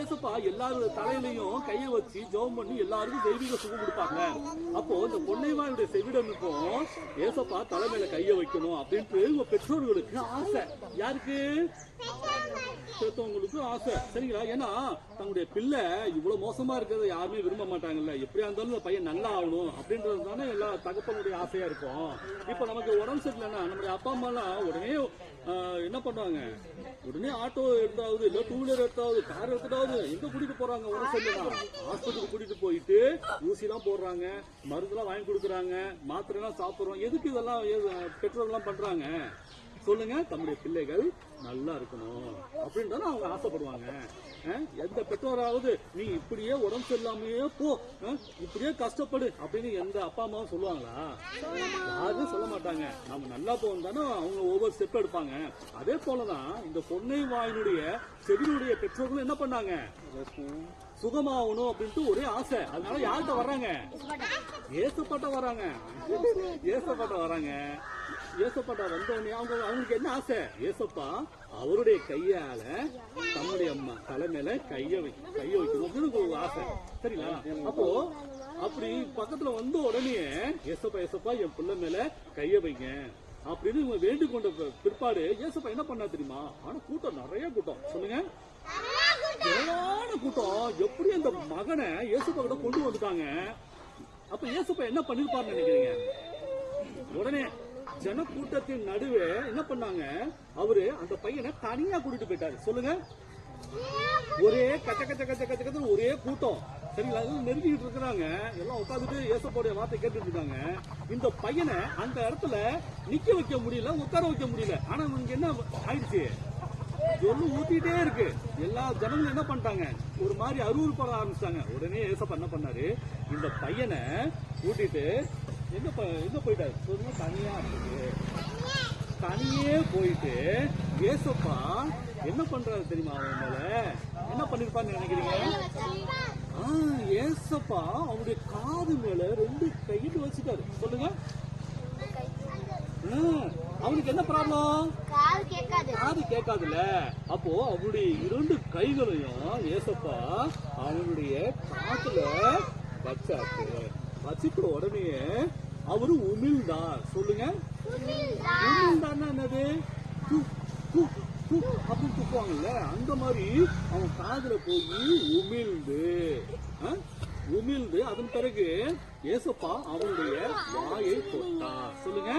ஏசப்பா எல்லாரோட தலையிலையும் கையை வச்சு ஜெபம் பண்ணி எல்லாருக்கும் தெய்வீக சுகம் கொடுப்பாங்க. அப்போ இந்த பொன்னைவாயுடைய செவிடனுக்கும் ஏசப்பா தலைமையில கையை வைக்கணும் அப்படின்ட்டு உங்க பெற்றோர்களுக்கு ஆசை. யாருக்கு? பெற்றவங்களுக்கு ஆசை. சரிங்களா? ஏன்னா தங்களுடைய பிள்ளை இவ்வளவு மோசமா இருக்கிறத யாருமே விரும்ப மாட்டாங்கல்ல. எப்படியா இருந்தாலும் இந்த பையன் நல்லா ஆகணும் அப்படின்றது தானே எல்லா தகப்பனுடைய ஆசையா இருக்கும். இப்ப நமக்கு உடம்பு சரியில்லைன்னா நம்முடைய அப்பா அம்மா எல்லாம் உடனே என்ன பண்ணுவாங்க? உடனே ஆட்டோ எடுத்தாவது இல்ல டூ வீலர் எடுத்தாவது கார் எடுத்துட்டாவது எங்க கூட்டிட்டு போறாங்க? உடம்பு சரியில்லைன்னா ஹாஸ்பிட்டலுக்கு கூட்டிட்டு போயிட்டு ஊசி எல்லாம் போடுறாங்க, மருந்துலாம் வாங்கி கொடுக்குறாங்க, மாத்திரை எல்லாம் சாப்பிடுறோம். எதுக்கு இதெல்லாம் பெற்றோர் எல்லாம் பண்றாங்க சொல்லுங்க? தம்முடைய பிள்ளைகள் நல்லா இருக்கணும் அப்படின்றது அவங்க ஆசைப்படுவாங்க. எந்த பெற்றோராவது நீ இப்படியே உடம்பு சரியில்லாமையே போ, இப்படியே கஷ்டப்படு அப்படின்னு எந்த அப்பா அம்மாவும் சொல்லுவாங்களா? யாரும் சொல்ல மாட்டாங்க. நம்ம நல்லா போகணும் தானே அவங்க ஒவ்வொரு ஸ்டெப் எடுப்பாங்க. அதே போலதான் இந்த பொன்னை வாயினுடைய செவினுடைய பெற்றோர்களும் என்ன பண்ணாங்க? சுகமாகணும் அப்படின்ட்டு ஒரே ஆசை. அதனால யார்கிட்ட வர்றாங்க? ஏசப்பாட்ட வராங்க. ஏசப்பாட்ட வராங்க. ஏசப்பாட்ட வந்தோடனே அவங்களுக்கு என்ன ஆசை? ஏசப்பா அவருடைய கையால தம்முடைய அம்மா தலைமையில கைய வைக்கணும் அப்படின்னு ஒரு ஆசை. சரிங்களா? அப்போ அப்படி பக்கத்துல வந்த உடனே ஏசப்பா ஏசப்பா என் பிள்ளை மேல கைய வைங்க அப்படின்னு இவங்க வேண்டிக் கொண்ட பிற்பாடு ஏசப்பா என்ன பண்ணா தெரியுமா? ஆனா கூட்டம், நிறைய கூட்டம். சொல்லுங்க, ஏராளமான கூட்டம். எப்படி அந்த மகனை ஏசப்பா கிட்ட கொண்டு வந்துட்டாங்க. அப்ப ஏசப்பா என்ன பண்ணிருப்பாருன்னு நினைக்கிறீங்க? உடனே ஜன கூட்டத்தின் நடுவே என்ன பண்ணாங்க? அவரு அந்த பையனை தனியா கூட்டிட்டு போயிட்டாரு. சொல்லுங்க, ஒரே கச்ச கச்ச கச்ச கச்ச கச்ச ஒரே கூட்டம். சரிங்களா? நெருங்கிட்டு இருக்கிறாங்க. எல்லாம் உட்காந்துட்டு ஏசப்பாவுடைய வார்த்தை கேட்டுட்டு இருக்காங்க. இந்த பையனை அந்த இடத்துல நிக்க வைக்க முடியல, உட்கார வைக்க முடியல. ஆனா இவங்க என்ன ஆயிடுச்சு? ஒண்ணு ஊத்திட்டே இருக்கு. எல்லா ஜனங்களும் என்ன பண்ணிட்டாங்க? ஒரு மாதிரி அருவருப்பட ஆரம்பிச்சிட்டாங்க. உடனே ஏசப்பா என்ன பண்ணாரு? இந்த பையனை கூட்டிட்டு எங்க போயிட்டாரு? சொல்லுங்க, தனியா இருக்கு. தனியே போயிட்டு ஏசப்பா என்ன பண்றாரு தெரியுமா? அவன் மேல என்ன பண்ணிருப்பான்னு நினைக்கிறீங்க? ஏசப்பா அவருடைய காது மேல 2 கையிட்டு வச்சுட்டாரு. சொல்லுங்க, அவனுக்கு என்ன ப்ராப்ளம்? காது கேட்காதுல்ல. அப்போ அவருடைய 2 கைகளையும் ஏசப்பா அவனுடைய காதுல வச்சாரு. வச்சுட்ட உடனே அவரு உமிழ்ந்தார். சொல்லுங்க, உமிழ்ந்தார்னா என்னது? அப்படின்னு துப்புவாங்கல்ல, அந்த மாதிரி அவன் காதுல போய் உமிழ்ந்து அதன் பிறகு ஏசப்பா அவனுடைய வாயை தொட்டார். சொல்லுங்க,